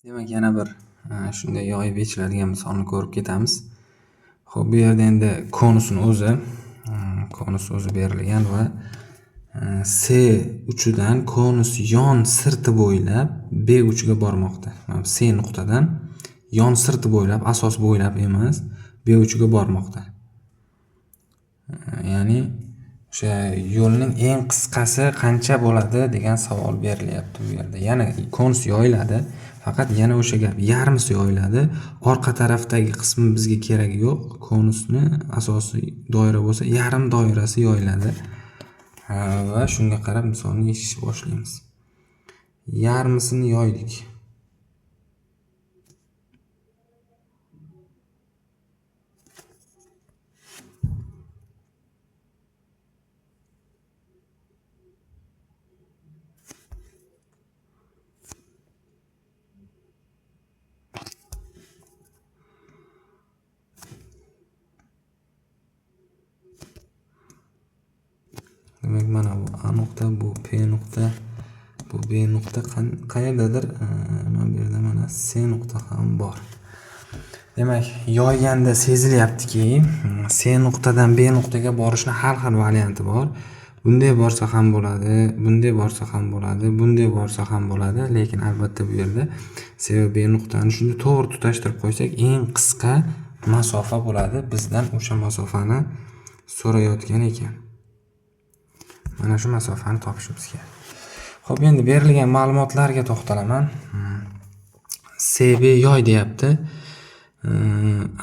Demak, yana bir shunday yoyib yechiladigan misolni ko'rib ketamiz. Xo'p, bu yerda endi konus o'zi berilgan va C uchidan konus yon sirti bo'ylab B uchiga bormoqda. C nuqtadan yon sirti bo'ylab, asos bo'ylab emas, B uchiga bormoqda. Ya'ni o'sha yo'lning eng qisqasi qancha bo'ladi degan savol berilyapti bu yerda. Ya'ni konus yoyiladi, faqat yana o'sha gap, yarmisi yoyiladi. Orqa tarafdagi qismi bizga keragi yo'q. Konusni asosiy doira bo'lsa, yarim doirasi yoyiladi. Va shunga qarab misolni yechishni boshlaymiz. Yarmisini yoydik. Demak, mana bu A nuqta, bu P nuqta, bu B nuqta, qayerdadir mana bu yerda mana C nuqta ham bor. Demak, yoyganda sezilyaptiki, C nuqtadan B nuqtaga borishning har xil varianti bor. Bunday borsa ham bo'ladi, bunday borsa ham bo'ladi, bunday borsa ham bo'ladi, lekin albatta bu yerda C va B nuqtani shunday to'g'ri tutashtirib qo'ysak, eng qisqa masofa bo'ladi. Bizdan o'sha masofani so'rayotgan ekan. Mana shu masofani topishimiz kerak. Xo'p, endi berilgan ma'lumotlarga to'xtalaman. CB yoy deyapti.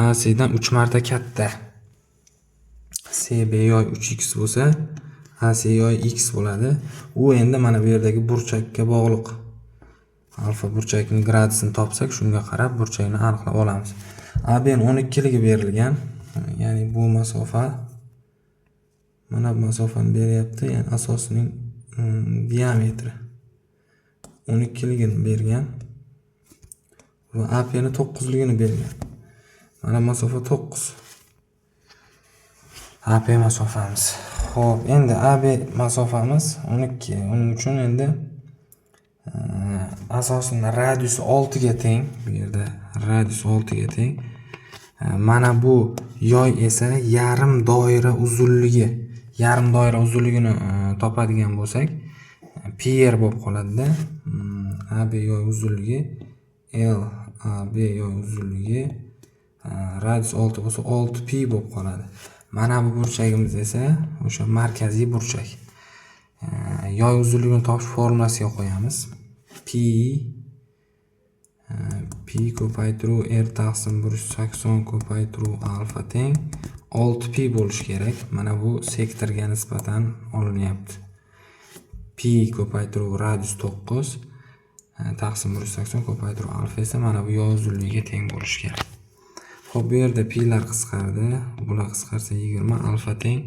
AC dan 3 marta katta. CB yoy 3x bo'lsa, AC yoy x bo'ladi. U endi mana bu yerdagi burchakka bog'liq. Alfa burchakining gradusini topsak, shunga qarab burchakni aniqlab olamiz. AB ning 12 ligi berilgan. Ya'ni bu masofa mana bu masofani beryapti, ya'ni asosining diametri 12 ligini bergan va AP ni 9 ligini bergan. Mana masofa 9. AP masofamiz. Xo'p, endi AB masofamiz 12. Uning uchun endi asosining radiusi 6 ga teng. Bu yerda radius 6 ga teng. Mana bu yoy esa yarim doira uzunligi. Yarim doira uzunligini topadigan bo'lsak, PR bo'lib qoladi-da. AB yoy uzunligi L, AB yoy uzunligi radius 6 bo'lsa 6pi bo'lib qoladi. Mana bu burchagimiz esa o'sha markaziy burchak. Yoy uzunligini topish formulasiga qo'yamiz. P ko'paytiruv R taqsim 180 ko'paytiruv alfa teng 6pi bo'lishi kerak. Mana bu sektorga nisbatan olinyapti. P ko'paytiruv radius 9 taqsim 180 ko'paytiruv alfa esa mana bu yoy uzunligiga teng bo'lishi kerak. Xo'p, bu yerda pilar qisqardi, bular qisqarsa 20, alfa teng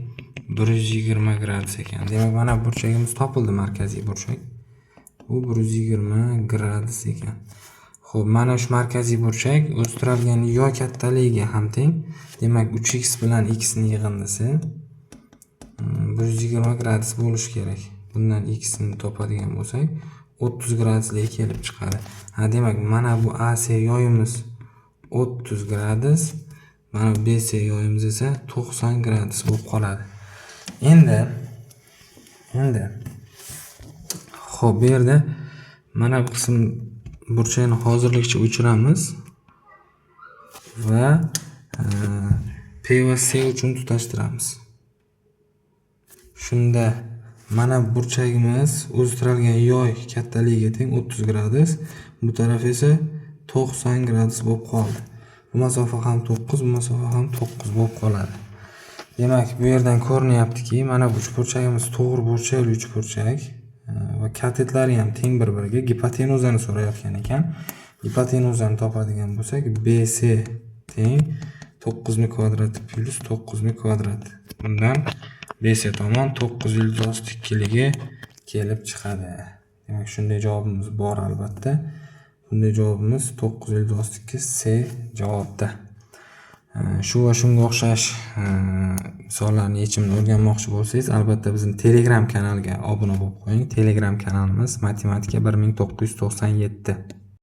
120 gradus ekan. Demak, mana burchagimiz topildi, markaziy burchak. Bu 120 gradus ekan. Xo'p, mana shu markaziy burchak o'stiralgan yoy kattaligiga ham teng. Demak, 3x bilan x ning yig'indisi 120 gradus bo'lishi kerak. Bundan x ni topadigan bo'lsak, 30 gradusga kelib chiqadi. Demak, mana bu AC yoyimiz 30 gradus, mana bu BC yoyimiz esa 90 gradus bo'lib qoladi. Endi xo'p, bu yerda mana bu qism burchakni hozirlikcha o'chiramiz va P va C uchun tutashtiramiz. Shunda mana burchagimiz o'stiralgan yoy kattaligiga teng 30 gradus, bu taraf esa 90 gradus bo'lib qoldi. Bu masofa ham 9, bu masofa ham 9 bo'lib qoladi. Demak, bu yerdan ko'rinyaptiki, mana bu burchagimiz to'g'ri burchakli uchburchak va katetlari ham teng bir-biriga. Gipotenuzani so'rayotgan ekan. Gipotenuzani topadigan bo'lsak, BC teng 9 kvadrati plus 9 kvadrati. Bundan BC tomon 962 ligi kelib chiqadi. Demak, shunday javobimiz bor albatta. Bunday javobimiz 962 C javobda. Shu va shunga o'xshash misollarning yechimini o'rganmoqchi bo'lsangiz, albatta bizning Telegram kanaliga obuna bo'lib qo'ying. Telegram kanalimiz Matematika 1997.